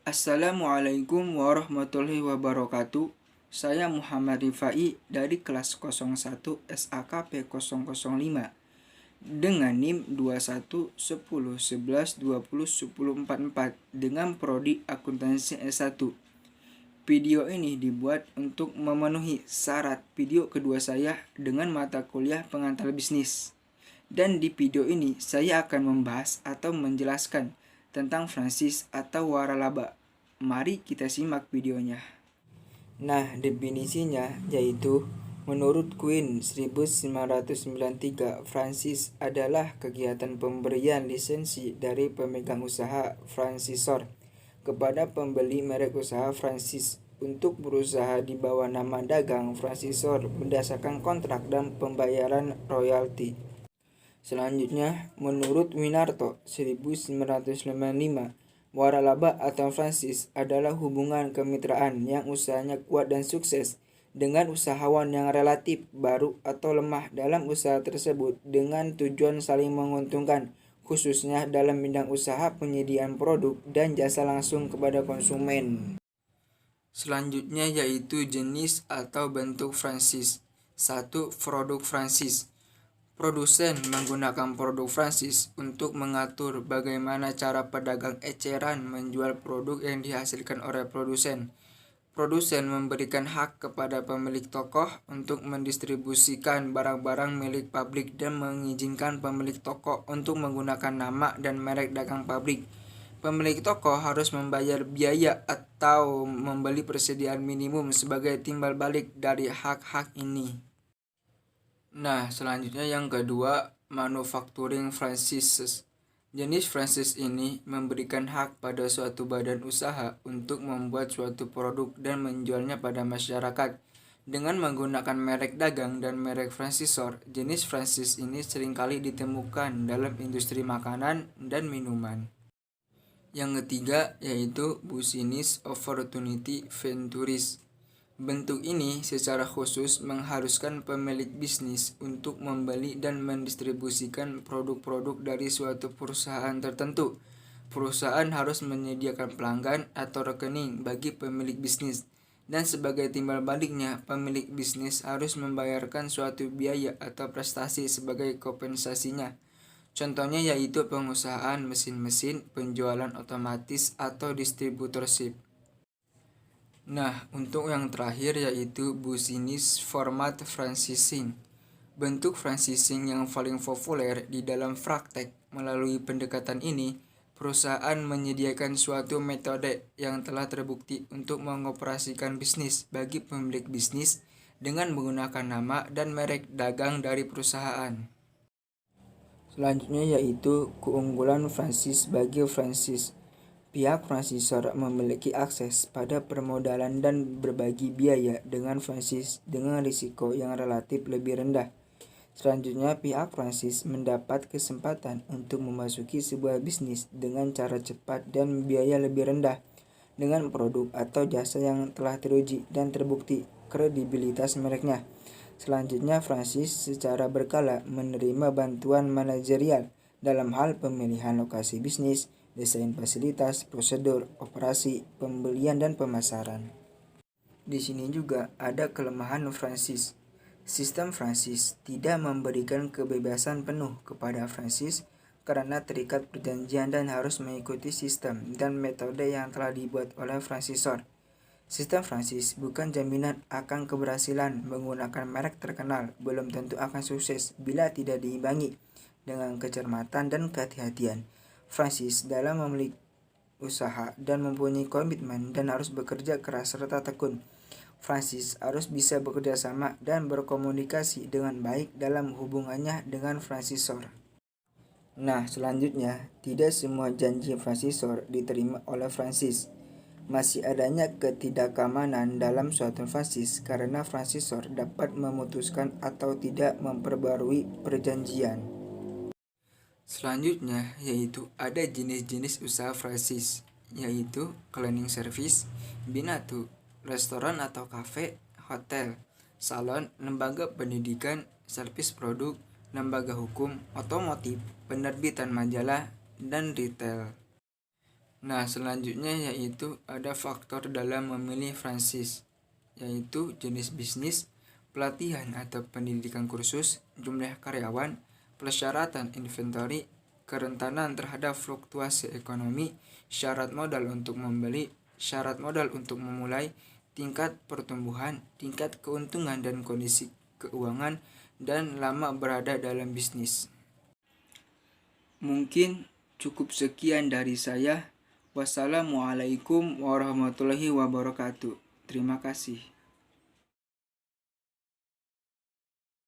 Assalamualaikum warahmatullahi wabarakatuh. Saya Muhammad Rifai dari kelas 01 SAKP 005 dengan NIM 21 10 11 20 10 44 dengan prodi akuntansi S1. Video ini dibuat untuk memenuhi syarat video kedua saya dengan mata kuliah pengantar bisnis. Dan di video ini saya akan membahas atau menjelaskan tentang franchise atau waralaba. Mari kita simak videonya. Nah, definisinya yaitu menurut Queen 1993, franchise adalah kegiatan pemberian lisensi dari pemegang usaha franchisor kepada pembeli merek usaha franchise untuk berusaha di bawah nama dagang franchisor berdasarkan kontrak dan pembayaran royalti. Selanjutnya, menurut Winarto 1955, waralaba atau franchise adalah hubungan kemitraan yang usahanya kuat dan sukses dengan usahawan yang relatif baru atau lemah dalam usaha tersebut dengan tujuan saling menguntungkan, khususnya dalam bidang usaha penyediaan produk dan jasa langsung kepada konsumen. Selanjutnya yaitu jenis atau bentuk franchise. 1. Produk franchise. Produsen menggunakan produk franchise untuk mengatur bagaimana cara pedagang eceran menjual produk yang dihasilkan oleh produsen. Produsen memberikan hak kepada pemilik toko untuk mendistribusikan barang-barang milik pabrik dan mengizinkan pemilik toko untuk menggunakan nama dan merek dagang pabrik. Pemilik toko harus membayar biaya atau membeli persediaan minimum sebagai timbal balik dari hak-hak ini. Nah, selanjutnya yang kedua, manufacturing franchises. Jenis franchise ini memberikan hak pada suatu badan usaha untuk membuat suatu produk dan menjualnya pada masyarakat. Dengan menggunakan merek dagang dan merek franchisor, jenis franchise ini seringkali ditemukan dalam industri makanan dan minuman. Yang ketiga yaitu business opportunity ventures. Bentuk ini secara khusus mengharuskan pemilik bisnis untuk membeli dan mendistribusikan produk-produk dari suatu perusahaan tertentu. Perusahaan harus menyediakan pelanggan atau rekening bagi pemilik bisnis, dan sebagai timbal baliknya, pemilik bisnis harus membayarkan suatu biaya atau prestasi sebagai kompensasinya. Contohnya yaitu pengusahaan mesin-mesin, penjualan otomatis, atau distributorship. Nah, untuk yang terakhir yaitu business format franchising. Bentuk franchising yang paling populer di dalam praktek. Melalui pendekatan ini, perusahaan menyediakan suatu metode yang telah terbukti untuk mengoperasikan bisnis bagi pemilik bisnis dengan menggunakan nama dan merek dagang dari perusahaan. Selanjutnya yaitu keunggulan franchise bagi franchise. Pihak franchisor memiliki akses pada permodalan dan berbagi biaya dengan franchise dengan risiko yang relatif lebih rendah. Selanjutnya, pihak franchise mendapat kesempatan untuk memasuki sebuah bisnis dengan cara cepat dan biaya lebih rendah dengan produk atau jasa yang telah teruji dan terbukti kredibilitas mereknya. Selanjutnya, franchise secara berkala menerima bantuan manajerial dalam hal pemilihan lokasi bisnis, desain fasilitas, prosedur, operasi, pembelian, dan pemasaran. Di sini juga ada kelemahan franchise. Sistem franchise tidak memberikan kebebasan penuh kepada franchise karena terikat perjanjian dan harus mengikuti sistem dan metode yang telah dibuat oleh franchisor. Sistem franchise bukan jaminan akan keberhasilan. Menggunakan merek terkenal belum tentu akan sukses bila tidak diimbangi dengan kecermatan dan kehati-hatian. Franchise dalam memiliki usaha dan mempunyai komitmen dan harus bekerja keras serta tekun. Franchise harus bisa bekerja sama dan berkomunikasi dengan baik dalam hubungannya dengan franchisor. Nah, selanjutnya, tidak semua janji franchisor diterima oleh franchise. Masih adanya ketidakamanan dalam suatu franchise karena franchisor dapat memutuskan atau tidak memperbarui perjanjian. Selanjutnya yaitu ada jenis-jenis usaha franchise, yaitu cleaning service, binatu, restoran atau kafe, hotel, salon, lembaga pendidikan, servis produk, lembaga hukum, otomotif, penerbitan majalah, dan retail. Nah, selanjutnya yaitu ada faktor dalam memilih franchise, yaitu jenis bisnis, pelatihan atau pendidikan kursus, jumlah karyawan, persyaratan inventory, kerentanan terhadap fluktuasi ekonomi, syarat modal untuk membeli, syarat modal untuk memulai, tingkat pertumbuhan, tingkat keuntungan dan kondisi keuangan, dan lama berada dalam bisnis. Mungkin cukup sekian dari saya. Wassalamualaikum warahmatullahi wabarakatuh. Terima kasih.